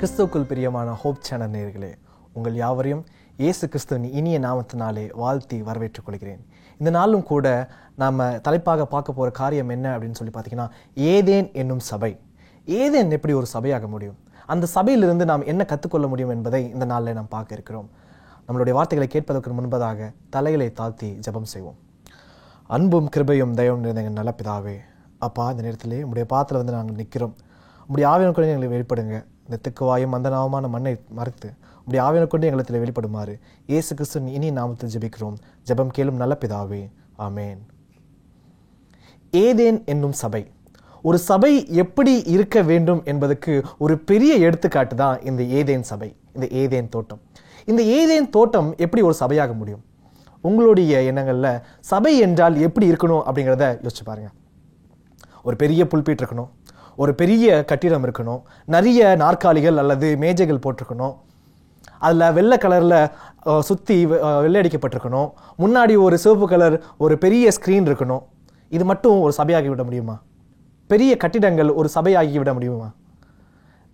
கிறிஸ்துவுக்குள் பிரியமான hope channel நேயர்களே, உங்கள் யாவரையும் இயேசு கிறிஸ்துவின் இனிய நாமத்தினாலே வாழ்த்தி வரவேற்றுக் கொள்கிறேன். இந்த நாளும் கூட நாம் தலைப்பாக பார்க்க போகிற காரியம் என்ன அப்படின்னு சொல்லி பார்த்தீங்கன்னா, ஏதேன் என்னும் சபை. ஏதேன் எப்படி ஒரு சபையாக முடியும், அந்த சபையிலிருந்து நாம் என்ன கற்றுக்கொள்ள முடியும் என்பதை இந்த நாளில் நாம் பார்க்க இருக்கிறோம். நம்மளுடைய வார்த்தைகளை கேட்பதற்கு முன்பதாக தலைகளை தாழ்த்தி ஜெபம் செய்வோம். அன்பும் கிருபையும் தயவும் நிறைந்த எங்கள் நல்ல பிதாவே, அப்பா, இந்த நேரத்திலே உங்களுடைய பாத்தில் வந்து நாங்கள் நிற்கிறோம். உங்களுடைய ஆவியான கொண்டு எங்களை வெளிப்படுங்க. இந்த திக்குவாயும் அந்த நாமமான மண்ணை மறைத்து உங்களுடைய ஆவியான கொண்டு எங்களுக்கு வெளிப்படுமாறு இயேசு கிறிஸ்துவின் இனி நாமத்தில் ஜெபிக்கிறோம். ஜெபம் கேளும் நல்ல பிதாவே, ஆமேன். ஏதேன் என்னும் சபை. ஒரு சபை எப்படி இருக்க வேண்டும் என்பதற்கு ஒரு பெரிய எடுத்துக்காட்டு தான் இந்த ஏதேன் சபை, இந்த ஏதேன் தோட்டம். இந்த ஏதேன் தோட்டம் எப்படி ஒரு சபையாக முடியும்? உங்களுடைய எண்ணங்களில் சபை என்றால் எப்படி இருக்கணும் அப்படிங்கிறத யோசிச்சு பாருங்க. ஒரு பெரிய புல்பீட் இருக்கணும், ஒரு பெரிய கட்டிடம் இருக்கணும், நிறைய நாற்காலிகள் அல்லது மேஜைகள் போட்டிருக்கணும், அதில் வெள்ளை கலரில் சுற்றி வெள்ளை அடிக்கப்பட்டிருக்கணும், முன்னாடி ஒரு சிவப்பு கலர் ஒரு பெரிய ஸ்க்ரீன் இருக்கணும். இது மட்டும் ஒரு சபையாகி விட முடியுமா? பெரிய கட்டிடங்கள் ஒரு சபையாகி விட முடியுமா?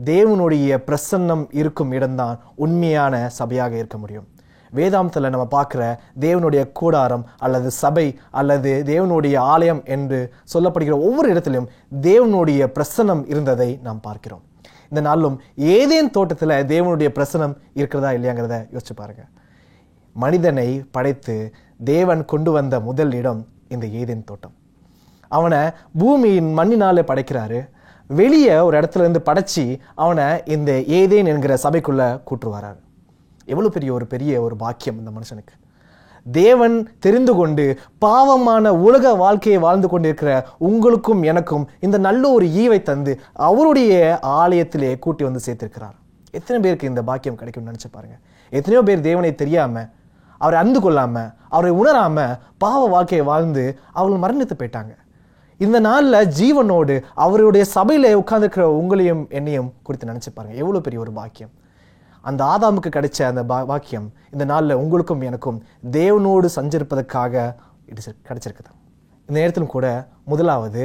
தேவனுடைய பிரசன்னம் இருக்கும் இடம்தான் உண்மையான சபையாக இருக்க முடியும். வேதாந்தத்தில் நம்ம பார்க்குற தேவனுடைய கூடாரம் அல்லது சபை அல்லது தேவனுடைய ஆலயம் என்று சொல்லப்படுகிற ஒவ்வொரு இடத்திலும் தேவனுடைய பிரசன்னம் இருந்ததை நாம் பார்க்கிறோம். இந்த நாளிலும் ஏதேன் தோட்டத்தில் தேவனுடைய பிரசன்னம் இருக்கிறதா இல்லையாங்கிறத யோசிச்சு பாருங்க. மனிதனை படைத்து தேவன் கொண்டு வந்த முதல் இடம் இந்த ஏதேன் தோட்டம். அவனை பூமியின் மண்ணினாலே படைக்கிறாரு. வெளியே ஒரு இடத்துல இருந்து படைச்சி அவனை இந்த ஏதேன் என்கிற சபைக்குள்ள கூட்டு வராரு. எவ்வளவு பெரிய ஒரு பாக்கியம் இந்த மனுஷனுக்கு. தேவன் தெரிந்து கொண்டு பாவமான உலக வாழ்க்கையை வாழ்ந்து கொண்டிருக்கிற உங்களுக்கும் எனக்கும் இந்த நல்ல ஒரு ஈவை தந்து அவருடைய ஆலயத்திலே கூட்டி வந்து சேர்த்திருக்கிறார். எத்தனை பேருக்கு இந்த பாக்கியம் கிடைக்கும்னு நினைச்சு பாருங்க. எத்தனையோ பேர் தேவனை தெரியாம, அவரை அறிந்து கொள்ளாம, அவரை உணராம பாவ வாழ்க்கையை வாழ்ந்து அவர்கள் மரணித்து போயிட்டாங்க. இந்த நாளில் ஜீவனோடு அவருடைய சபையில உட்கார்ந்துருக்கிற உங்களையும் என்னையும் குறித்து நினைச்சு பாருங்க. எவ்வளவு பெரிய ஒரு பாக்கியம். அந்த ஆதாமுக்கு கிடைச்ச அந்த வாக்கியம் இந்த நாளில் உங்களுக்கும் எனக்கும் தேவனோடு சஞ்சரிப்பதற்காக கிடைச்சிருக்குது. இந்த நேரத்திலும் கூட முதலாவது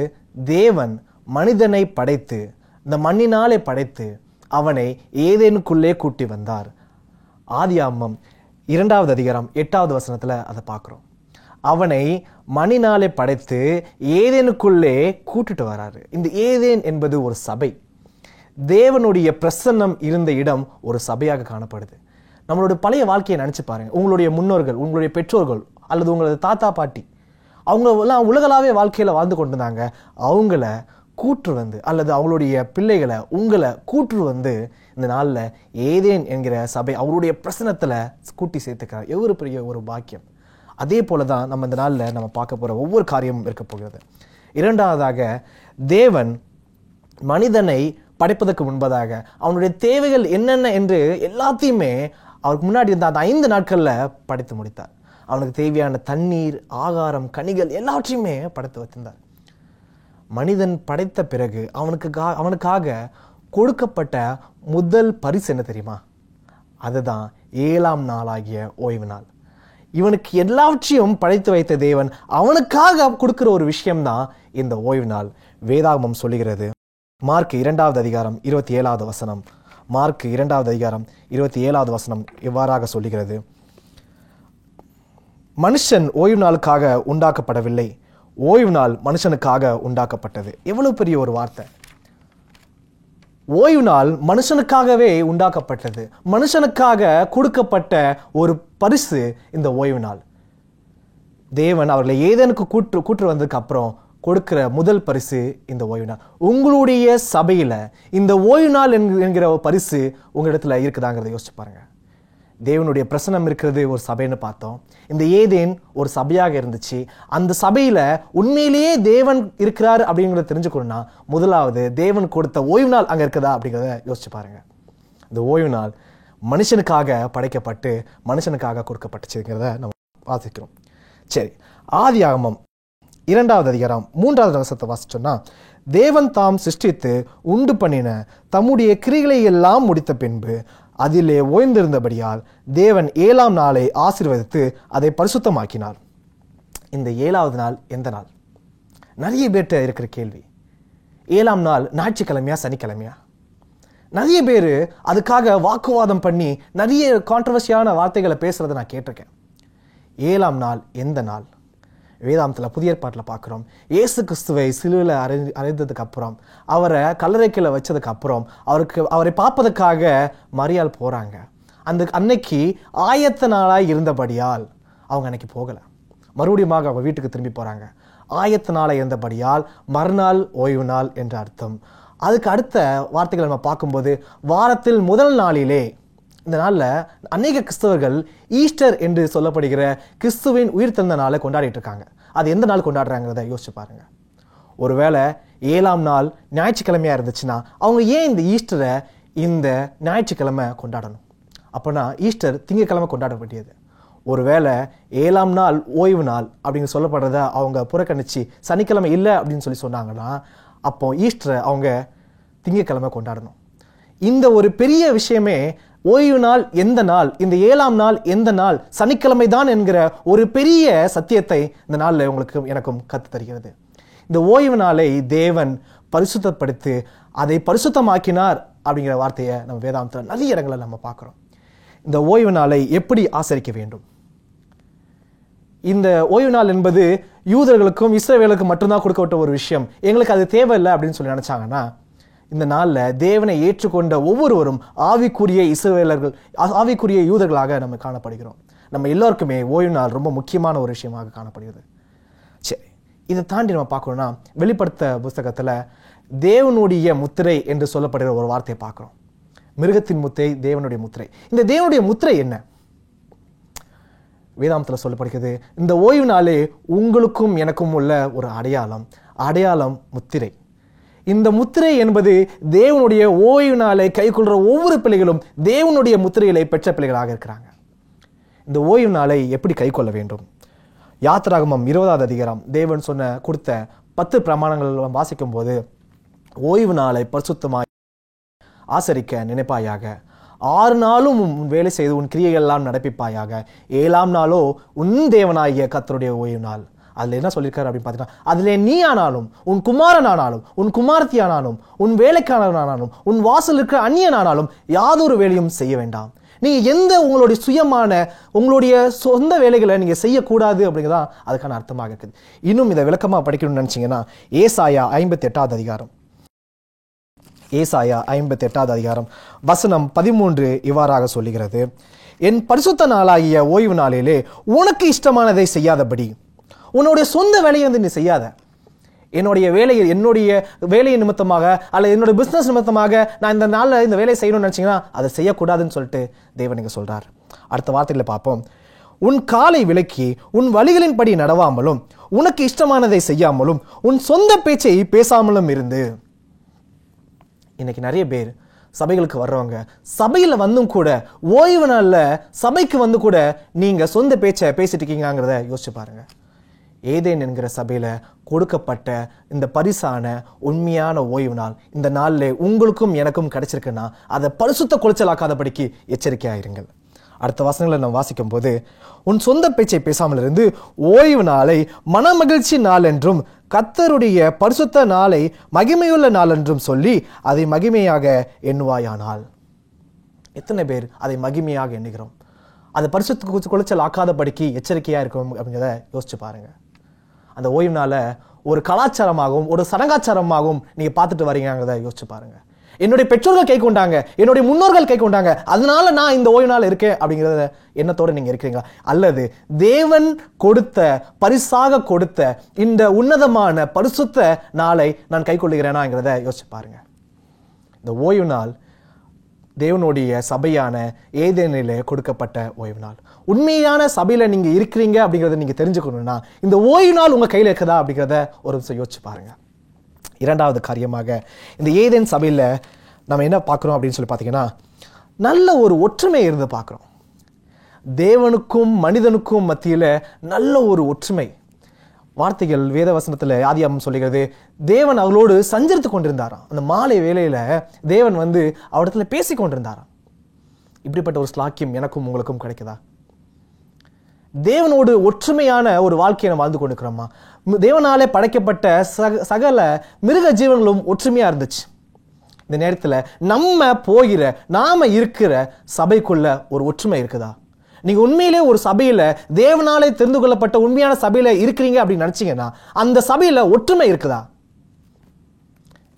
தேவன் மனிதனை படைத்து இந்த மண்ணினாலே படைத்து அவனை ஏதேனுக்குள்ளே கூட்டி வந்தார். ஆதியாகமம் 2வது அதிகாரம் 8வது வசனத்தில் அதை பார்க்குறோம். அவனை மண்ணினாலே படைத்து ஏதேனுக்குள்ளே கூட்டிட்டு வராரு. இந்த ஏதேன் என்பது ஒரு சபை. தேவனுடைய பிரசன்னம் இருந்த இடம் ஒரு சபையாக காணப்படுது. நம்மளுடைய பழைய வாழ்க்கையை நினைச்சு பாருங்க. உங்களுடைய முன்னோர்கள், உங்களுடைய பெற்றோர்கள் அல்லது உங்களது தாத்தா பாட்டி, அவங்க எல்லாம் உலகளாவே வாழ்க்கையில வாழ்ந்து கொண்டிருந்தாங்க. அவங்கள கூற்று வந்து அல்லது அவங்களுடைய பிள்ளைகளை உங்களை கூற்று வந்து இந்த நாளில் ஏதேன் என்கிற சபை அவருடைய பிரசன்னத்துல கூட்டி சேர்த்துக்கிறார். எவ்வளவு பெரிய ஒரு பாக்கியம். அதே போலதான் நம்ம இந்த நாளில் நம்ம பார்க்க போற ஒவ்வொரு காரியமும் இருக்க போகிறது. இரண்டாவதாக, தேவன் மனிதனை படைப்பதற்கு முன்பதாக அவனுடைய தேவைகள் என்னென்ன என்று எல்லாத்தையுமே அவருக்கு முன்னாடி இருந்த அந்த 5 நாட்கள்ல படைத்து முடித்தார். அவனுக்கு தேவையான தண்ணீர், ஆகாரம், கனிகள் எல்லாவற்றையுமே படைத்து வைத்திருந்தார். மனிதன் படைத்த பிறகு அவனுக்காக கொடுக்கப்பட்ட முதல் பரிசு என்ன தெரியுமா? அதுதான் 7ஆம் நாளாகிய ஓய்வு நாள். இவனுக்கு எல்லாவற்றையும் படைத்து வைத்த தேவன் அவனுக்காக கொடுக்கிற ஒரு விஷயம்தான் இந்த ஓய்வு நாள். வேதாகமம் சொல்லுகிறது. மார்க் 2வது அதிகாரம் 27வது வசனம். மார்க் 2வது அதிகாரம் 27வது வசனம் இவ்வாறாக சொல்லுகிறது. மனுஷன் ஓய்வு நாளுக்காக உண்டாக்கப்படவில்லை, ஓய்வு நாள் மனுஷனுக்காக உண்டாக்கப்பட்டது. எவ்வளவு பெரிய ஒரு வார்த்தை. ஓய்வு நாள் மனுஷனுக்காகவே உண்டாக்கப்பட்டது. மனுஷனுக்காக கொடுக்கப்பட்ட ஒரு பரிசு இந்த ஓய்வு நாள். தேவன் அவர்களை ஏதேனுக்கு கூற்று வந்ததுக்கு அப்புறம் கொடுக்கிற முதல் பரிசு இந்த ஓய்வு நாள். உங்களுடைய சபையில இந்த ஓய்வு நாள் என்கிற பரிசு உங்களிடத்துல இருக்குதாங்கிறத யோசிச்சு பாருங்க. தேவனுடைய பிரசன்னம் இருக்கிறது ஒரு சபைன்னு பார்த்தோம். இந்த ஏதேன் ஒரு சபையாக இருந்துச்சு. அந்த சபையில உண்மையிலேயே தேவன் இருக்கிறார் அப்படிங்கிறத தெரிஞ்சுக்கணும்னா முதலாவது தேவன் கொடுத்த ஓய்வு நாள் அங்க இருக்குதா அப்படிங்கிறத யோசிச்சு பாருங்க. இந்த ஓய்வு நாள் மனுஷனுக்காக படைக்கப்பட்டு மனுஷனுக்காக கொடுக்கப்பட்டுச்சுங்கிறத நம்ம வாசிக்கிறோம். சரி, ஆதியாகமம் 2வது அதிகாரம் 3வது வசனத்தை வாசிச்சோம்னா, தேவன் தாம் சிருஷ்டித்து உண்டு பண்ணின தம்முடைய கிரிகளை எல்லாம் முடித்த பின்பு அதிலே ஓய்ந்திருந்தபடியால் தேவன் 7ஆம் நாளை ஆசீர்வதித்து அதை பரிசுத்தமாக்கினார். இந்த 7வது நாள் எந்த நாள்? நிறைய பேர்ட்ட இருக்கிற கேள்வி. 7ஆம் நாள் ஞாயிற்றுக்கிழமையா சனிக்கிழமையா? நிறைய பேர் அதுக்காக வாக்குவாதம் பண்ணி நிறைய கான்ட்ரவர்சியான வார்த்தைகளை பேசுறதை நான் கேட்டிருக்கேன். 7ஆம் நாள் எந்த நாள்? வேதாந்தத்தில் புதிய ஏற்பாட்டில் பார்க்குறோம். இயேசு கிறிஸ்துவை சிலுவையில் அறைந்ததுக்கு அப்புறம், அவரை கல்லறைக்குள்ள வச்சதுக்கு அப்புறம், அவரை பார்ப்பதற்காக மரியாள் போகிறாங்க. அன்னைக்கு ஆயத்த நாளாய் இருந்தபடியால் அவங்க அன்னைக்கு போகலை. மறுபடியும் அவங்க வீட்டுக்கு திரும்பி போகிறாங்க. ஆயத்த நாளாய் இருந்தபடியால் மறுநாள் ஓய்வு நாள் என்ற அர்த்தம். அதுக்கு அடுத்த வார்த்தைகளை நம்ம பார்க்கும்போது, வாரத்தில் முதல் நாளிலே, இந்த நாளில் அநேக கிறிஸ்தவர்கள் ஈஸ்டர் என்று சொல்லப்படுகிற கிறிஸ்துவின் உயிர்த்தெழுந்த நாளை கொண்டாடிட்டு இருக்காங்க. அது எந்த நாள் கொண்டாடுறாங்கிறத யோசிச்சு பாருங்க. ஒருவேளை 7ஆம் நாள் ஞாயிற்றுக்கிழமையா இருந்துச்சுன்னா அவங்க ஏன் இந்த ஈஸ்டரை இந்த ஞாயிற்றுக்கிழமை கொண்டாடணும்? அப்போனா ஈஸ்டர் திங்கட்கிழமை கொண்டாட வேண்டியது. ஒருவேளை 7ஆம் நாள் ஓய்வு நாள் அப்படின்னு சொல்லப்படுறத அவங்க புறக்கணிச்சு சனிக்கிழமை இல்லை அப்படின்னு சொன்னாங்கன்னா, அப்போ ஈஸ்டரை அவங்க திங்கட்கிழமை கொண்டாடணும். இந்த ஒரு பெரிய விஷயமே, ஓய்வு நாள் எந்த நாள், இந்த 7ஆம் நாள் எந்த நாள், சனிக்கிழமை தான் என்கிற ஒரு பெரிய சத்தியத்தை இந்த நாளில் உங்களுக்கு எனக்கும் கற்று தருகிறது. இந்த ஓய்வு நாளை தேவன் பரிசுத்தப்படுத்தி அதை பரிசுத்தமாக்கினார் அப்படிங்கிற வார்த்தையை நம்ம வேதாந்தத்தில் நிறைய இடங்களை நம்ம பார்க்குறோம். இந்த ஓய்வு நாளை எப்படி ஆசரிக்க வேண்டும்? இந்த ஓய்வு நாள் என்பது யூதர்களுக்கும் இஸ்ரவேலுக்கும் மட்டும்தான் கொடுக்கப்பட்ட ஒரு விஷயம், எங்களுக்கு அது தேவையில்லை அப்படின்னு சொல்லி நினைச்சாங்கன்னா, இந்த நாளில் தேவனை ஏற்றுக்கொண்ட ஒவ்வொருவரும் ஆவிக்குரிய இஸ்ரவேலர்கள், ஆவிக்குரிய யூதர்களாக நம்ம காணப்படுகிறோம். நம்ம எல்லோருக்குமே ஓய்வு நாள் ரொம்ப முக்கியமான ஒரு விஷயமாக காணப்படுகிறது. சரி, இதை தாண்டி நம்ம பார்க்கணும்னா, வெளிப்படுத்த புஸ்தகத்தில் தேவனுடைய முத்திரை என்று சொல்லப்படுகிற ஒரு வார்த்தையை பார்க்குறோம். மிருகத்தின் முத்திரை, தேவனுடைய முத்திரை. இந்த தேவனுடைய முத்திரை என்ன? வேதாந்தத்தில் சொல்லப்படுகிறது, இந்த ஓய்வு நாளே உங்களுக்கும் எனக்கும் உள்ள ஒரு அடையாளம் முத்திரை. இந்த முத்திரை என்பது தேவனுடைய ஓய்வு நாளை கைக்கொள்கிற ஒவ்வொரு பிள்ளைகளும் தேவனுடைய முத்திரைகளை பெற்ற பிள்ளைகளாக இருக்கிறாங்க. இந்த ஓய்வு நாளை எப்படி கைக்கொள்ள வேண்டும்? யாத்திராகமம் 20வது அதிகாரம் தேவன் கொடுத்த 10 பிரமாணங்கள் வாசிக்கும் போது, ஓய்வு நாளை பரிசுத்தமாய் ஆசரிக்க நினைப்பாயாக, 6 நாளும் உன் வேலை செய்து உன் கிரியைகள் எல்லாம் நடப்பிப்பாயாக, 7ஆம் நாளோ உன் தேவனாகிய கர்த்தருடைய ஓய்வு நாள். அதுல என்ன சொல்லியிருக்காரு அப்படின்னு பார்த்தீங்கன்னா, அதிலே நீ ஆனாலும், உன் குமாரன் ஆனாலும், உன் குமாரத்தி ஆனாலும், உன் வேலைக்காரன் ஆனாலும், உன் வாசல் இருக்கிற அந்நியன் ஆனாலும் யாதொரு வேலையும் செய்ய வேண்டாம். நீங்க எந்த உங்களுடைய சுயமான உங்களுடைய சொந்த வேலைகளை நீங்க செய்யக்கூடாது அப்படிங்கிறதா அதுக்கான அர்த்தமாக இருக்குது. இன்னும் இதை விளக்கமா படிக்கணும்னு நினைச்சீங்கன்னா, ஏசாயா 58வது அதிகாரம், ஏசாயா 58வது அதிகாரம் வசனம் 13 இவ்வாறாக சொல்லுகிறது, என் பரிசுத்த நாளாகிய ஓய்வு நாளிலே உனக்கு இஷ்டமானதை செய்யாதபடி, உன்னுடைய சொந்த வேலையை நீ செய்யாத. என்னுடைய வேலையை நிமித்தமாக அல்லது என்னுடைய பிசினஸ் நிமித்தமாக நான் இந்த நாளில் இந்த வேலையை செய்யணும்னு நினைச்சீங்கன்னா அதை செய்யக்கூடாதுன்னு சொல்லிட்டு தேவன் இங்க சொல்றார். அடுத்த வார்த்தைகளை பார்ப்போம். உன் காலை விலக்கி உன் வழிகளின்படி நடவாமலும் உனக்கு இஷ்டமானதை செய்யாமலும் உன் சொந்த பேச்சை பேசாமலும் இருந்து. இன்னைக்கு நிறைய பேர் சபைகளுக்கு வர்றவங்க, சபையில வந்தும் கூட ஓய்வு நாள்ல சபைக்கு வந்து கூட நீங்க சொந்த பேச்சை பேசிட்டு இருக்கீங்கிறத யோசிச்சு பாருங்க. ஏதேன் என்கிற சபையில கொடுக்கப்பட்ட இந்த பரிசான உண்மையான ஓய்வு நாள் இந்த நாளில் உங்களுக்கும் எனக்கும் கிடைச்சிருக்குன்னா அதை பரிசுத்த குலைச்சலாக்காதபடிக்கு எச்சரிக்கையாயிருங்கள். அடுத்த வசனங்களை நம்ம வாசிக்கும் போது, உன் சொந்த பேச்சை பேசாமல் இருந்து ஓய்வு நாளை மனமகிழ்ச்சி நாள் என்றும் கர்த்தருடைய பரிசுத்த நாளை மகிமையுள்ள நாள் என்றும் சொல்லி அதை மகிமையாக எண்ணுவாயானால். எத்தனை பேர் அதை மகிமையாக எண்ணுகிறோம்? அதை பரிசுத்த குலைச்சல் ஆக்காதபடிக்கு எச்சரிக்கையா இருக்கும் அப்படிங்கிறத யோசிச்சு பாருங்க. அந்த ஓய்வு நாளை ஒரு கலாச்சாரமாகவும் ஒரு சடங்காச்சாரமாகவும் நீங்க பார்த்துட்டு வரீங்கிறத யோசிச்சு பாருங்க. என்னுடைய பெற்றோர்கள் கை கொண்டாங்க, என்னுடைய முன்னோர்கள் கை கொண்டாங்க, அதனால நான் இந்த ஓய்வு நாள் இருக்கேன் அப்படிங்கிறத எண்ணத்தோட நீங்க இருக்கிறீங்களா? அல்லது தேவன் கொடுத்த பரிசாக கொடுத்த இந்த உன்னதமான பரிசுத்த நாளை நான் கை கொள்ளுகிறேனாங்கிறத யோசிச்சு பாருங்க. இந்த ஓய்வு நாள் தேவனுடைய சபையான ஏதேனிலே கொடுக்கப்பட்ட ஓய்வு நாள். உண்மையான சபையில நீங்க இருக்கிறீங்க அப்படிங்கிறத நீங்க தெரிஞ்சுக்கணும்னா இந்த ஓய்வு நாள் உங்க கையில இருக்குதா அப்படிங்கிறத ஒரு நிமிஷம் யோசிச்சு பாருங்க. இரண்டாவது காரியமாக, இந்த ஏதேன் சபையில நம்ம என்ன பார்க்கிறோம் அப்படின்னு சொல்லி பார்த்தீங்கன்னா, நல்ல ஒரு ஒற்றுமை இருந்து பார்க்கிறோம். தேவனுக்கும் மனிதனுக்கும் மத்தியில நல்ல ஒரு ஒற்றுமை. வார்த்தைகள் வேத வசனத்துல ஆதியாகமம் சொல்லுகிறது, தேவன் அவளோடு சஞ்சரித்து கொண்டிருந்தாராம். அந்த மாலை வேளையில தேவன் வந்து அவரிடத்துல பேசி கொண்டிருந்தாராம். இப்படிப்பட்ட ஒரு ஸ்லாக்கியம் எனக்கும் உங்களுக்கும் கிடைக்குதா? தேவனோடு ஒற்றுமையான ஒரு வாழ்க்கையை நம்ம வாழ்ந்து கொண்டிருக்கிறோமா? தேவனாலே படைக்கப்பட்ட சகல மிருக ஜீவன்களும் ஒற்றுமையா இருந்துச்சு. இந்த நேரத்தில் நாம இருக்கிற சபைக்குள்ள ஒரு ஒற்றுமை இருக்குதா? நீங்க உண்மையிலே ஒரு சபையில தேவனாலே தெரிந்து கொள்ளப்பட்ட உண்மையான சபையில இருக்கிறீங்க அப்படின்னு நினைச்சீங்கன்னா அந்த சபையில ஒற்றுமை இருக்குதா?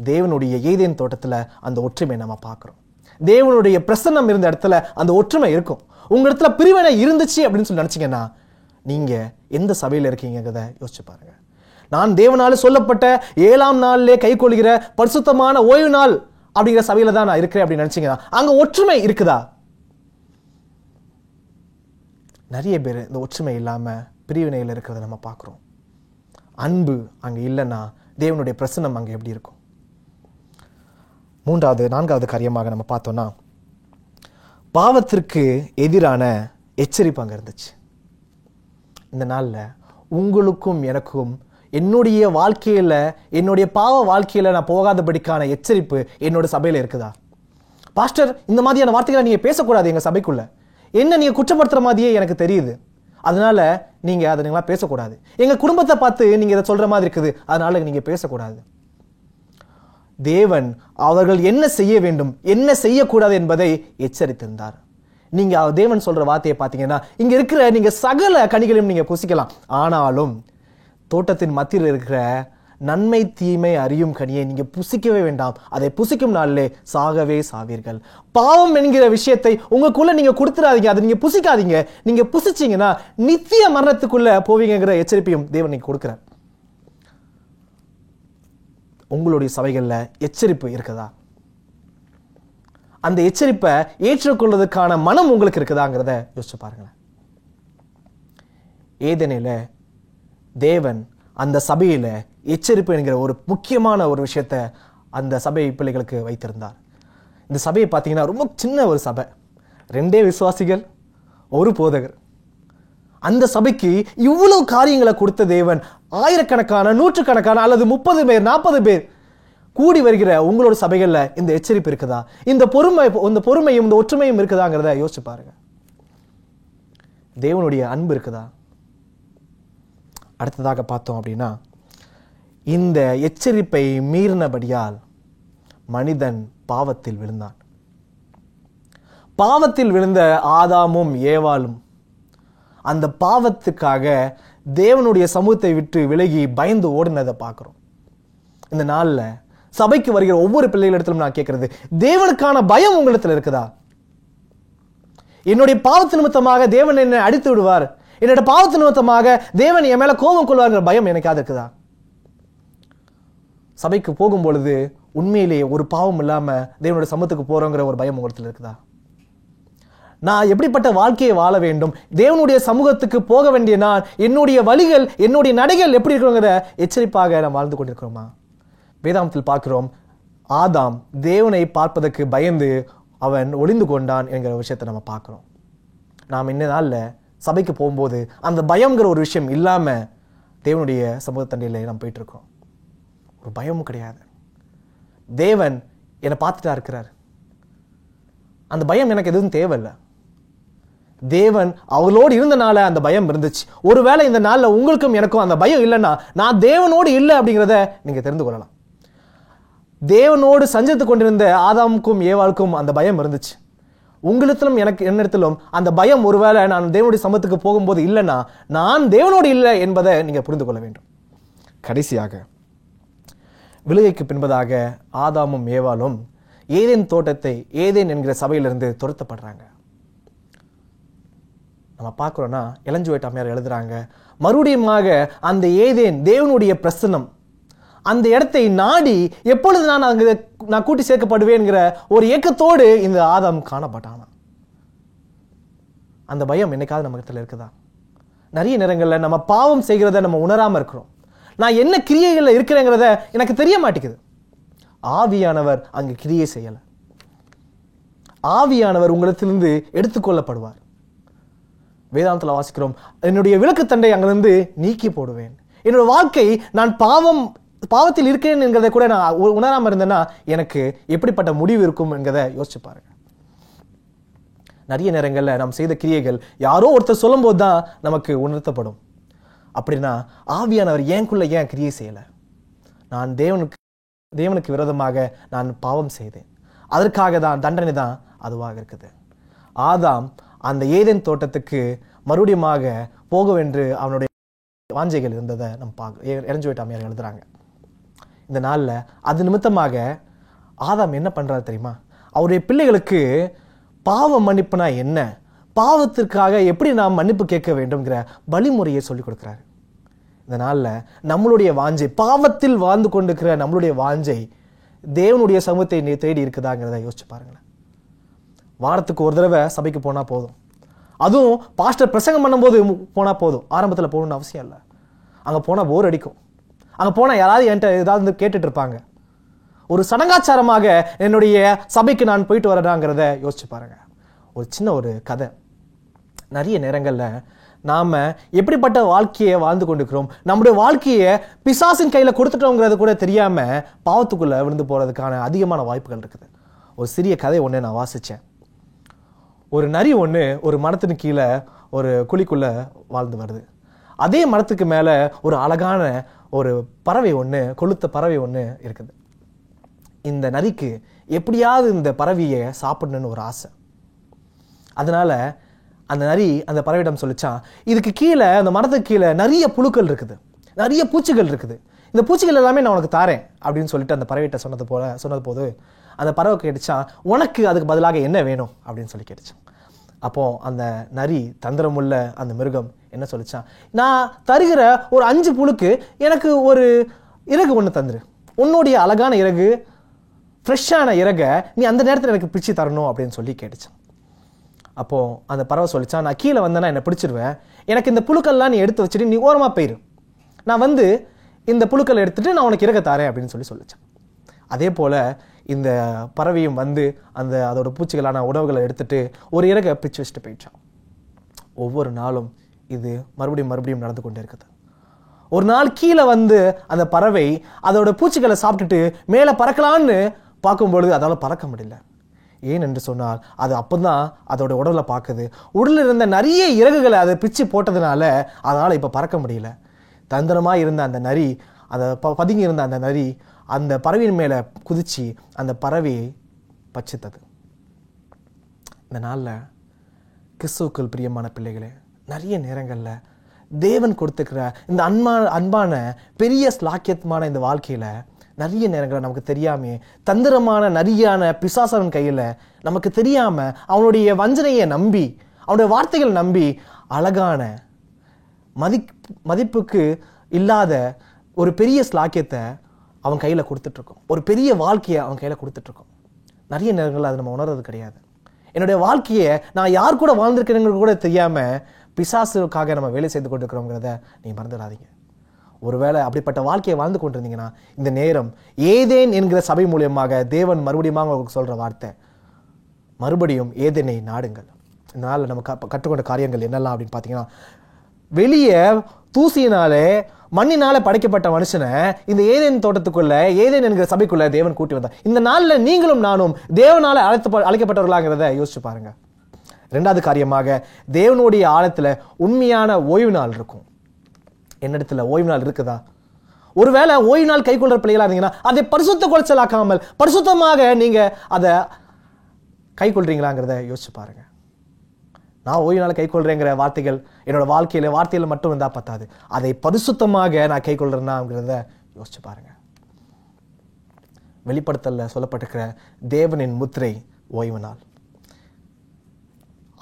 தேவனுடைய ஏதேன் தோட்டத்துல அந்த ஒற்றுமை நம்ம பார்க்கிறோம். தேவனுடைய பிரசன்னம் இருந்த இடத்துல அந்த ஒற்றுமை இருக்கும். உங்க இடத்துல பிரிவினை இருந்துச்சு அப்படின்னு சொல்லி நினைச்சீங்கன்னா நீங்க எந்த சபையில இருக்கீங்கிறத யோசிச்சு பாருங்க. நான் தேவனால சொல்லப்பட்ட 7ஆம் நாளிலே கை கொள்கிற பரிசுத்தமான ஓய்வு நாள் அப்படிங்கிற சபையில தான் நான் இருக்கிறேன் அப்படின்னு நினைச்சீங்கன்னா அங்க ஒற்றுமை இருக்குதா? நிறைய பேர் இந்த ஒற்றுமை இல்லாம பிரிவினையில் இருக்கிறத நம்ம பார்க்கிறோம். அன்பு அங்க இல்லைன்னா தேவனுடைய பிரசன்னம் அங்க எப்படி இருக்கும்? 4வது காரியமாக நம்ம பார்த்தோம்னா பாவத்திற்கு எதிரான எச்சரிப்பு அங்க இருந்துச்சு. இந்த நாள்ல உங்களுக்கும் எனக்கும் என்னுடைய வாழ்க்கையில என்னுடைய பாவ வாழ்க்கையில நான் போகாதபடிக்கான எச்சரிப்பு என்னோட சபையில இருக்குதா? பாஸ்டர், இந்த மாதிரியான வார்த்தைகளை நீங்க பேசக்கூடாது எங்க சபைக்குள்ள, என்ன நீங்க குற்றப்படுத்துற மாதிரியே எனக்கு தெரியுது, அதனால நீங்க அதை பேசக்கூடாது. எங்க குடும்பத்தை பார்த்து நீங்க இதை சொல்ற மாதிரி இருக்குது, அதனால நீங்க பேசக்கூடாது. தேவன் அவர்கள் என்ன செய்ய வேண்டும் என்ன செய்யக்கூடாது என்பதை எச்சரித்திருந்தார். நீங்க தேவன் சொல்ற வார்த்தையை பார்த்தீங்கன்னா இங்க இருக்கிற நீங்க சகல கனிகளையும் நீங்க புசிக்கலாம், ஆனாலும் தோட்டத்தின் மத்தியில் இருக்கிற நன்மை தீமை அறியும் கனியை நீங்க புசிக்கவே வேண்டாம், அதை புசிக்கும் நாளிலே சாகவே சாவீர்கள். பாவம் என்கிற விஷயத்தை உங்களுக்குள்ள நீங்க கொடுத்துடாதீங்க, அதை நீங்க புசிக்காதீங்க. நீங்க புசிச்சீங்கன்னா நித்திய மரணத்துக்குள்ள போவீங்கிற எச்சரிப்பையும் தேவன் நீங்க கொடுக்கிறார். உங்களுடைய சபைகள்ல எச்சரிப்பு இருக்குதா? அந்த எச்சரிப்பை ஏற்றுக்கொள்வதற்கான மனம் உங்களுக்கு இருக்குதாங்கிறத யோசிச்சு பாருங்களேன். ஏதேனில தேவன் அந்த சபையில எச்சரிப்பு என்கிற ஒரு முக்கியமான ஒரு விஷயத்தை அந்த சபை பிள்ளைகளுக்கு வைத்திருந்தார். இந்த சபையை பார்த்தீங்கன்னா ரொம்ப சின்ன ஒரு சபை, 2 விசுவாசிகள், 1 போதகர். அந்த சபைக்கு இவ்வளவு காரியங்களை கொடுத்த தேவன் ஆயிரக்கணக்கான, நூற்றுக்கணக்கான அல்லது 30 பேர் 40 பேர் கூடி வருகிற உங்களோட சபைகள்ல இந்த எச்சரிப்பு இருக்குதா? இந்த பொறுமையும் இந்த ஒற்றுமையும் இருக்குதாங்கிறத யோசிச்சு பாருங்க. தேவனுடைய அன்பு இருக்குதா? அடுத்ததாக பார்த்தோம் அப்படின்னா இந்த எச்சரிப்பை மீறினபடியால் மனிதன் பாவத்தில் விழுந்தான். பாவத்தில் விழுந்த ஆதாமும் ஏவாளும் அந்த பாவத்துக்காக தேவனுடைய சமூகத்தை விட்டு விலகி பயந்து ஓடினதை பார்க்கிறோம். இந்த நாள்ல சபைக்கு வருகிற ஒவ்வொரு பிள்ளைகளிடத்திலும் நான் கேட்கிறது, தேவனுக்கான பயம் உங்களிடத்தில் இருக்குதா? என்னுடைய பாவத்து நிமித்தமாக தேவன் என்னை அடித்து விடுவார், என்னோட பாவத்து நிமித்தமாக தேவன் என் மேல கோபம் கொள்வார்ங்கிற பயம் எனக்காக இருக்குதா? சபைக்கு போகும் பொழுது உண்மையிலேயே ஒரு பாவம் இல்லாம தேவனுடைய சமூகத்துக்கு போறோங்கிற ஒரு பயம் உங்களிடத்தில் இருக்குதா? நான் எப்படிப்பட்ட வாழ்க்கையை வாழ வேண்டும், தேவனுடைய சமூகத்துக்கு போக வேண்டிய நான் என்னுடைய வழிகள் என்னுடைய நடைகள் எப்படி இருக்கிறோங்கிற எச்சரிப்பாக நாம் வாழ்ந்து கொண்டிருக்கிறோமா? வேதாந்தத்தில் பார்க்கிறோம், ஆதாம் தேவனை பார்ப்பதற்கு பயந்து அவன் ஒளிந்து கொண்டான் என்கிற விஷயத்தை நம்ம பார்க்கிறோம். நாம் இந்த நாள்ல சபைக்கு போகும்போது அந்த பயம்ங்கிற ஒரு விஷயம் இல்லாம தேவனுடைய சமூக தண்டையில நாம் போயிட்டு இருக்கோம். ஒரு பயமும் கிடையாது. தேவன் என்னை பார்த்துட்டா இருக்கிறார், அந்த பயம் எனக்கு எதுவும் தேவையில்லை. தேவன் அவளோடு இருந்தனால அந்த பயம் இருந்துச்சு. ஒருவேளை இந்த நாள்ல உங்களுக்கும் எனக்கும் அந்த பயம் இல்லைன்னா நான் தேவனோடு இல்லை அப்படிங்கிறத நீங்க தெரிந்து கொள்ளலாம். தேவனோடு சஞ்சரித்து கொண்டிருந்த ஆதாமுக்கும் ஏவாளுக்கும் அந்த பயம் இருந்துச்சு. உங்களிடத்திலும் எனக்கு என்னிடத்திலும் அந்த பயம் ஒருவேளை நான் தேவனுடைய சமூகத்துக்கு போகும்போது இல்லைன்னா நான் தேவனோடு இல்லை என்பதை நீங்க புரிந்து கொள்ள வேண்டும். கடைசியாக விழுகைக்கு பின்பதாக ஆதாமும் ஏவாளும் ஏதேன் தோட்டத்தை, ஏதேன் என்கிற சபையிலிருந்து துரத்தப்படுறாங்க. நம்ம பார்க்கிறோம்னா இளஞ்சுவேட் அம்மையார் எழுதுறாங்க, மறுபடியுமாக அந்த ஏதேன் தேவனுடைய பிரசன்னம் அந்த இடத்தை நாடி எப்பொழுது நான் கூட்டி சேர்க்கப்படுவேன்கிற ஒரு ஏக்கத்தோடு இந்த ஆதாம் காணப்பட்டானா. அந்த பயம் என்னைக்காவது நம்ம இடத்துல இருக்குதா? நிறைய நேரங்களில் நம்ம பாவம் செய்கிறத நம்ம உணராம இருக்கிறோம். நான் என்ன கிரியைகள்ல இருக்கிறேங்கிறத எனக்கு தெரிய மாட்டேங்குது. ஆவியானவர் அங்கு கிரியை செய்யல. ஆவியானவர் உங்களிடத்திலிருந்து எடுத்துக்கொள்ளப்படுவார். வேதாந்தத்தில் வாசிக்கிறோம், என்னுடைய விளக்குத்தண்டை அங்கிருந்து நீக்கி போடுவேன். என்னோட வாழ்க்கை நான் பாவத்தில் இருக்கிறேன் என்கிறத கூட நான் உணராம இருந்தேன்னா எனக்கு எப்படிப்பட்ட முடிவு இருக்கும் என்கிறத யோசிச்சு பாருங்க. நிறைய நேரங்களில் நாம் செய்த கிரியைகள் யாரோ ஒருத்தர் சொல்லும் போது தான் நமக்கு உணர்த்தப்படும். அப்படின்னா ஆவியானவர் ஏன் கிரியை செய்யல? நான் தேவனுக்கு தேவனுக்கு விரோதமாக நான் பாவம் செய்தேன். அதற்காக தான் தண்டனை தான் அதுவாக இருக்குது. ஆதாம் அந்த ஏதேன் தோட்டத்துக்கு மறுபடியுமாக போகவென்று அவனுடைய வாஞ்சைகள் இருந்ததை நம்ம எரஞ்சு அம்மையார் எழுதுறாங்க. இந்த நாளில் அது நிமித்தமாக ஆதாம் என்ன பண்றாரு தெரியுமா? அவருடைய பிள்ளைகளுக்கு பாவ மன்னிப்புனா என்ன, பாவத்திற்காக எப்படி நாம் மன்னிப்பு கேட்க வேண்டும்ங்கிற வழிமுறையை சொல்லிக் கொடுக்கிறாரு. இந்த நாளில் நம்மளுடைய வாஞ்சை, பாவத்தில் வாழ்ந்து கொண்டிருக்கிற நம்மளுடைய வாஞ்சை தேவனுடைய சமூகத்தை தேடி இருக்குதாங்கிறத யோசிச்சு பாருங்களேன். வாரத்துக்கு ஒரு தடவை சபைக்கு போனால் போதும். அதுவும் பாஸ்டர் பிரசங்கம் பண்ணும்போது போனால் போதும். ஆரம்பத்தில் போகணும்னு அவசியம் இல்லை. அங்கே போனால் போர் அடிக்கும். அங்கே போனால் யாராவது என்கிட்ட ஏதாவது கேட்டுட்டு இருப்பாங்க. ஒரு சடங்காச்சாரமாக என்னுடைய சபைக்கு நான் போயிட்டு வரடாங்கிறத யோசிச்சு பாருங்க. ஒரு சின்ன ஒரு கதை. நிறைய நேரங்களில் நாம் எப்படிப்பட்ட வாழ்க்கையை வாழ்ந்து கொண்டிருக்கிறோம், நம்முடைய வாழ்க்கையை பிசாசின் கையில் கொடுத்துட்டோங்கிறது கூட தெரியாமல் பாவத்துக்குள்ளே விழுந்து போகிறதுக்கான அதிகமான வாய்ப்புகள் இருக்குது. ஒரு சிறிய கதை ஒன்று நான் வாசித்தேன். ஒரு நரி ஒன்று ஒரு மரத்தின் கீழே ஒரு குழிக்குள்ளே வாழ்ந்து வருது. அதே மரத்துக்கு மேலே ஒரு அழகான ஒரு பறவை ஒன்று, கொளுத்த பறவை ஒன்று இருக்குது. இந்த நரிக்கு எப்படியாவது இந்த பறவையை சாப்பிடணும்னு ஒரு ஆசை. அதனால அந்த நரி அந்த பறவையிடம் சொல்லிச்சான், இதுக்கு கீழே, அந்த மரத்துக்கு கீழே நிறைய புழுக்கள் இருக்குது, நிறைய பூச்சிகள் இருக்குது, இந்த பூச்சிகள் எல்லாமே நான் உனக்கு தாரேன் அப்படின்னு சொல்லிட்டு அந்த பறவைகிட்ட சொன்னது போது அந்த பறவை கேட்டுச்சான், உனக்கு அதுக்கு பதிலாக என்ன வேணும் அப்படின்னு சொல்லி கேட்டுச்சான். அப்போ அந்த நரி, தந்திரமுள்ள அந்த மிருகம் என்ன சொல்லிச்சான், நான் தருகிற ஒரு 5 புழுக்கு எனக்கு ஒரு இறகு ஒன்று தந்துரு, உன்னுடைய அழகான இறகு, ஃப்ரெஷ்ஷான இறகை நீ அந்த நேரத்தில் எனக்கு பிடிச்சி தரணும் அப்படின்னு சொல்லி கேட்டுச்சான். அப்போ அந்த பறவை சொல்லிச்சான், நான் கீழே வந்தேன்னா என்னை பிடிச்சிருவேன், எனக்கு இந்த புழுக்கள்லாம் நீ எடுத்து வச்சுட்டு நீ ஓரமாக போயிரு, நான் வந்து இந்த புழுக்களை எடுத்துட்டு நான் உனக்கு இறக தாரேன் அப்படின்னு சொல்லிச்சான். அதே போல இந்த பறவையும் வந்து அதோட பூச்சிகளான உணவுகளை எடுத்துட்டு ஒரு இறகை பிச்சு வச்சுட்டு போயிடுச்சான். ஒவ்வொரு நாளும் இது மறுபடியும் நடந்து கொண்டே இருக்குது. ஒரு நாள் கீழே வந்து அந்த பறவை அதோட பூச்சிகளை சாப்பிட்டுட்டு மேலே பறக்கலான்னு பார்க்கும்பொழுது அதால் பறக்க முடியல. ஏன் என்று சொன்னால் அது அப்போதான் அதோட உடலை பார்க்குது. உடலில் இருந்த நிறைய இறகுகளை அதை பிச்சு போட்டதுனால அதனால் இப்போ பறக்க முடியல. தந்திரமாக இருந்த அந்த நரி, அந்த பதுங்கி இருந்த அந்த நரி அந்த பறவையின் மேலே குதிச்சு அந்த பறவையை பச்சித்தது. இந்த நாளில் கிறிஸ்துவுக்குள் பிரியமான பிள்ளைகளே, நிறைய நேரங்களில் தேவன் கொடுத்துக்கிற இந்த அன்பான பெரிய ஸ்லாக்கியமான இந்த வாழ்க்கையில் நிறைய நேரங்களில் நமக்கு தெரியாமே தந்திரமான நரியான பிசாசன் கையில் நமக்கு தெரியாமல் அவனுடைய வஞ்சனையை நம்பி, அவனுடைய வார்த்தைகளை நம்பி அழகான மதிப்புக்கு இல்லாத ஒரு பெரிய ஸ்லாக்கியத்தை அவன் கையில் கொடுத்துட்ருக்கோம், ஒரு பெரிய வாழ்க்கையை அவன் கையில் கொடுத்துட்ருக்கோம். நிறைய நேரங்களில் அதை நம்ம உணர்றது கிடையாது. என்னுடைய வாழ்க்கையை நான் யார் கூட வாழ்ந்திருக்கிறேங்கிறது கூட தெரியாமல் பிசாசுக்காக நம்ம வேலை செய்து கொண்டிருக்கிறோங்கிறத நீ மறந்துடாதீங்க. ஒருவேளை அப்படிப்பட்ட வாழ்க்கையை வாழ்ந்து கொண்டிருந்தீங்கன்னா இந்த நேரம் ஏதேன் என்கிற சபை மூலியமாக தேவன் மறுபடியும் உங்களுக்கு சொல்கிற வார்த்தை, மறுபடியும் ஏதேனை நாடுங்கள். இதனால் நம்ம கற்றுக்கொண்ட காரியங்கள் என்னெல்லாம் அப்படின்னு பார்த்தீங்கன்னா, வெளியே தூசியினாலே மண்ணினால படைக்கப்பட்ட மனுஷனை இந்த ஏதேன் தோட்டத்துக்குள்ள, ஏதேன் என்கிற சபைக்குள்ள தேவன் கூட்டி வந்தார். இந்த நாளில் நீங்களும் நானும் தேவனால அழைக்கப்பட்டவர்களாங்கிறத யோசிச்சு பாருங்க. 2வது காரியமாக, தேவனுடைய ஆழத்துல உண்மையான ஓய்வு நாள் இருக்கும். என்னிடத்துல ஓய்வு நாள் இருக்குதா? ஒருவேளை ஓய்வு நாள் கை கொள்ற பிள்ளைகளா இருந்தீங்கன்னா அதை பரிசுத்த குலைச்சலாக்காமல் பரிசுத்தமாக நீங்க அதை கை கொள்றீங்களாங்கிறத யோசிச்சு பாருங்க. நான் ஓய்வு நாள் கை கொள்றேங்கிற வார்த்தைகள் என்னோட வார்த்தையில மட்டும் இருந்தா பத்தாது, அதை பரிசுத்தமாக நான் கை கொள்றேன்னாங்கிறத யோசிச்சு பாருங்க. வெளிப்படுத்தல சொல்லப்பட்டிருக்கிற தேவனின் முத்திரை ஓய்வு நாள்,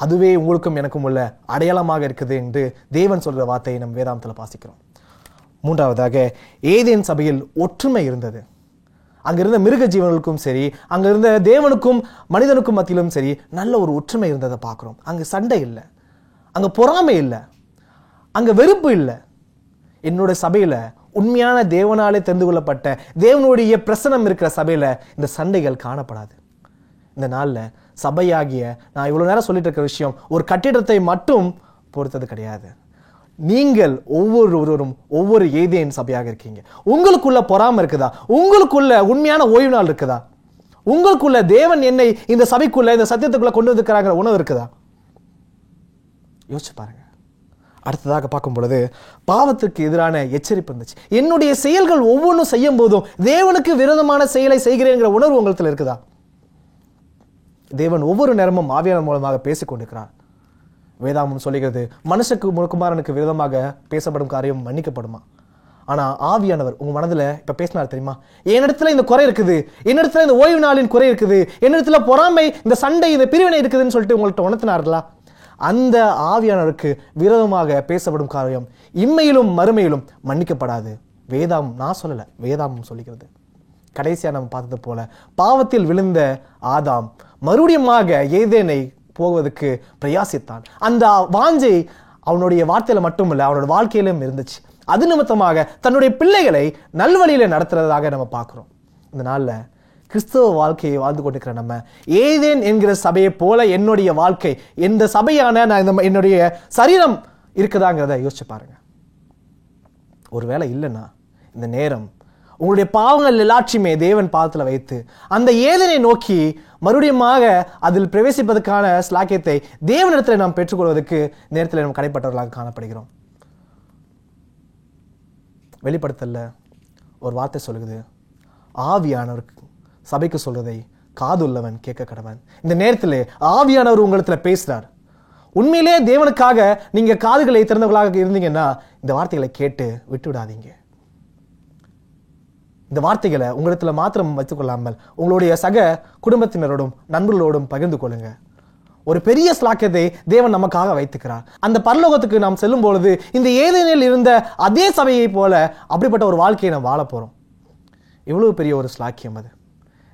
அதுவே உங்களுக்கும் எனக்கும் உள்ள அடையாளமாக இருக்குது என்று தேவன் சொல்ற வார்த்தையை நம் வேதாந்தத்தில் வாசிக்கிறோம். 3வதாக, ஏதேன் சபையில் ஒற்றுமை இருந்தது. அங்கிருந்த மிருக ஜீவனுக்கும் சரி, அங்கிருந்த தேவனுக்கும் மனிதனுக்கும் மத்தியிலும் சரி நல்ல ஒரு ஒற்றுமை இருந்ததை பார்க்குறோம். அங்கே சண்டை இல்லை, அங்கே பொறாமை இல்லை, அங்கே வெறுப்பு இல்லை. என்னோட சபையில் உண்மையான தேவனாலே தெரிந்து கொள்ளப்பட்ட தேவனுடைய பிரசனம் இருக்கிற சபையில் இந்த சண்டைகள் காணப்படாது. இந்த நாளில் சபையாகிய நான் இவ்வளோ நேரம் சொல்லிட்டு இருக்கிற விஷயம் ஒரு கட்டிடத்தை மட்டும் பொறுத்தது கிடையாது. நீங்கள் ஒவ்வொருவரும் ஒவ்வொரு ஏதேன் சபையாக இருக்கீங்க. உங்களுக்குள்ள பொறாமை இருக்குதா? உங்களுக்குள்ள உண்மையான ஓய்வு நாள் இருக்குதா? உங்களுக்குள்ள தேவன் என்னை இந்த சபைக்குள்ள, இந்த சத்தியத்துக்குள்ள கொண்டு வந்திருக்கிறாங்கிற உணவு இருக்குதா? யோசிச்சு பாருங்க. அடுத்ததாக பார்க்கும் பொழுது பாவத்துக்கு எதிரான எச்சரிப்பு இருந்துச்சு. என்னுடைய செயல்கள் ஒவ்வொன்றும் செய்யும் போதும் தேவனுக்கு விரோதமான செயலை செய்கிறேங்கிற உணர்வு உங்களுக்கு இருக்குதா? தேவன் ஒவ்வொரு நேரமும் ஆவியானவர் மூலமாக பேசிக் கொண்டிருக்கிறார். வேதாகமம் சொல்லுகிறது, மனுஷக்கு குமாரனுக்கு விரோதமாக பேசப்படும் காரியம் மன்னிக்கப்படுமா? ஆனா ஆவியானவர் உங்க மனதுல இப்ப பேசினார் தெரியுமா? என்னிடத்துல இந்த குறை இருக்குது, என்னிடத்துல இந்த ஓய்வு நாளின் குறை இருக்குது, என்னிடத்துல பொறாமை, இந்த சண்டை, இந்த பிரிவினை இருக்குதுன்னு சொல்லிட்டு உங்கள்கிட்ட உணர்த்தினார்களா? அந்த ஆவியானவருக்கு விரோதமாக பேசப்படும் காரியம் இம்மையிலும் மறுமையிலும் மன்னிக்கப்படாது. வேதாகமம் நான் சொல்லல, வேதாகமம் சொல்லுகிறது. கடைசியா நம்ம பார்த்தது போல பாவத்தில் விழுந்த ஆதாம் மறுபடியுமாக ஏதேனை போவதற்கு பிரயாசித்தான். அந்த வாஞ்சை அவனுடைய வார்த்தையில மட்டுமல்ல, அவனோட வாழ்க்கையிலும் இருந்துச்சு. அது நிமித்தமாக தன்னுடைய பிள்ளைகளை நல்வழியில நடத்துறதாக நம்ம பார்க்கிறோம். இந்த நாள்ல கிறிஸ்தவ வாழ்க்கையை வாழ்ந்து கொண்டிருக்கிற நம்ம ஏதேன் என்கிற சபையை போல என்னுடைய வாழ்க்கை, இந்த சபையான என்னுடைய சரீரம் இருக்குதாங்கிறத யோசிச்சு பாருங்க. ஒருவேளை இல்லைன்னா இந்த நேரம் உங்களுடைய பாவங்கள் எல்லாத்தையுமே தேவன் பாதத்துல வைத்து அந்த ஏதனை நோக்கி மறுபடியுமாக அதில் பிரவேசிப்பதற்கான ஸ்லாக்கியத்தை தேவனிடத்தில் நாம் பெற்றுக்கொள்வதற்கு நேரத்தில் நாம் கடைப்பட்டவர்களாக காணப்படுகிறோம். வெளிப்படுத்தல ஒரு வார்த்தை சொல்லுது, ஆவியானவருக்கு சபைக்கு சொல்றதை காதுள்ளவன் கேட்க கடவன். இந்த நேரத்தில் ஆவியானவர் உங்களிடத்துல பேசுறார். உண்மையிலே தேவனுக்காக நீங்க காதுகளை திறந்தவர்களாக இருந்தீங்கன்னா இந்த வார்த்தைகளை கேட்டு விட்டு விடாதீங்க. இந்த வார்த்தைகளை உங்களிடத்துல மாத்திரம் வைத்துக் கொள்ளாமல் உங்களுடைய சக குடும்பத்தினரோடும் நண்பர்களோடும் பகிர்ந்து கொள்ளுங்க. ஒரு பெரிய ஸ்லாக்கியத்தை தேவன் நமக்காக வைத்துக்கிறார். அந்த பரலோகத்துக்கு நாம் செல்லும் பொழுது இந்த ஏதேனில் இருந்த அதே சபையை போல அப்படிப்பட்ட ஒரு வாழ்க்கையை நாம் வாழ போறோம். இவ்வளவு பெரிய ஒரு ஸ்லாக்கியம் அது.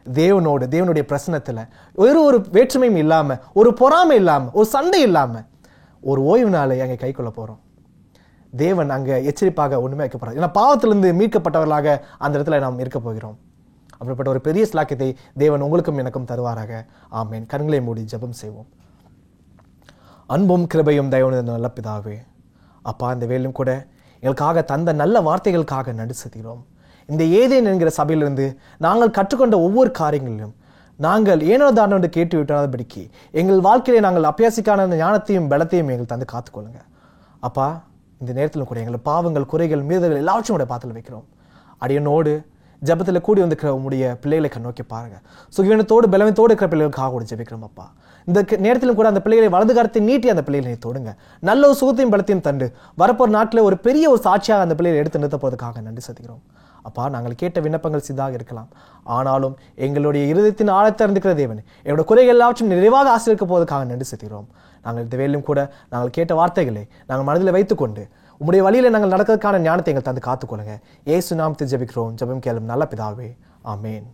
தேவனுடைய பிரசன்னத்துல ஒரு வேற்றுமையும் இல்லாம, ஒரு பொறாமை இல்லாம, ஒரு சண்டை இல்லாம ஒரு ஓய்வு நாளை அங்கே கை கொள்ள போறோம். தேவன் அங்க எச்சரிப்பாக ஒண்ணுமே வைக்கப்படுறது. ஏன்னா பாவத்திலிருந்து மீட்கப்பட்டவர்களாக அந்த இடத்துல நாம் இருக்க போகிறோம். அப்படிப்பட்ட ஒரு பெரிய ஸ்லாக்கியத்தை தேவன் உங்களுக்கும் எனக்கும் தருவாராக. ஆமேன். கண்களை மூடி ஜெபம் செய்வோம். அன்பும் கிருபையும் தயவுள்ள நல்ல பிதாவே, அப்பா, இந்த வேலையும் கூட எங்களுக்காக தந்த நல்ல வார்த்தைகளுக்காக நன்றி செலுத்துகிறோம். இந்த ஏதேன் என்கிற சபையிலிருந்து நாங்கள் கற்றுக்கொண்ட ஒவ்வொரு காரியங்களிலும் நாங்கள் ஏனோ தானோ என்று கேட்டு விட்டாதபடிக்கு எங்கள் வாழ்க்கையிலே நாங்கள் அபியாசிக்கான ஞானத்தையும் பலத்தையும் எங்கள் தந்து காத்துக்கொள்ளுங்க. அப்பா, இந்த நேரத்திலும் கூட எங்கள் பாவங்கள், குறைகள், மீறுதல்கள் எல்லாவற்றையும் கூட பாத்தில் வைக்கிறோம். அடியனோடு ஜபத்தில் கூடி வந்துக்கிற உங்களுடைய பிள்ளைகளை நோக்கி பாருங்க. சுகவீனத்தோடு பலவீனத்தோடு இருக்கிற பிள்ளைகளுக்காக கூட ஜெபிக்கிறோம். அப்பா, இந்த நேரத்திலும் கூட அந்த பிள்ளைகளை வலது கரத்தை நீட்டி அந்த பிள்ளைகளை தொடுங்க. நல்ல ஒரு சுகத்தையும் பலத்தையும் தண்டு வரப்போற நாட்டில் ஒரு பெரிய ஒரு சாட்சியாக அந்த பிள்ளைகளை எடுத்து நிறுத்த போவதற்காக நன்றி செலுத்துகிறோம். அப்பா, நாங்கள் கேட்ட விண்ணப்பங்கள் சிதாக இருக்கலாம், ஆனாலும் எங்களுடைய இருதயத்தின் ஆழத்தை அறிந்துக்கிற தேவன் எங்களுடைய குறைகள் எல்லாவற்றையும் நிறைவாக ஆசீர்வதிக்க போவதற்காக நன்றி செலுத்துகிறோம். நாங்கள் இந்த வேலையும் கூட நாங்கள் கேட்ட வார்த்தைகளை நாங்கள் மனதில் வைத்துக்கொண்டு உம்முடைய வழியில நாங்கள் நடக்கிறதுக்கான ஞானத்தை எங்கள் தந்து காத்துக்கொள்ளுங்க. இயேசு நாமத்தில் ஜெபிக்கிறோம். ஜெபம் கேளும் நல்ல பிதாவே. ஆமேன்.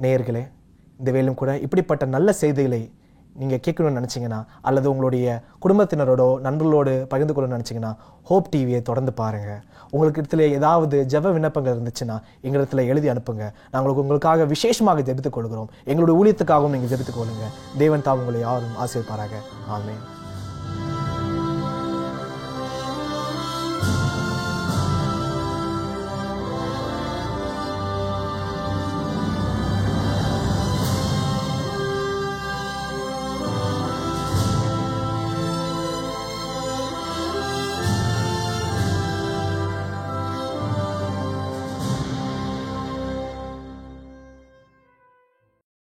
நேயர்களே, இந்த வேலையும் கூட இப்படிப்பட்ட நல்ல செய்திகளை நீங்கள் கேட்கணும்னு நினச்சிங்கன்னா அல்லது உங்களுடைய குடும்பத்தினரோட நண்பர்களோடு பகிர்ந்து கொள்ளணும்னு நினச்சிங்கன்னா ஹோப் டிவியை தொடர்ந்து பாருங்கள். உங்களுக்கு இடத்துல ஏதாவது ஜெப விண்ணப்பங்கள் இருந்துச்சுன்னா எங்களிடத்துல எழுதி அனுப்புங்க. நாங்கள் உங்களுக்காக விசேஷமாக ஜெபித்துக் கொள்கிறோம். எங்களுடைய ஊழியத்துக்காகவும் நீங்கள் ஜெபித்துக் கொள்ளுங்க. தேவன் தாம் உங்களை யாரும் ஆசீர்வதிப்பாராக. ஆமென்.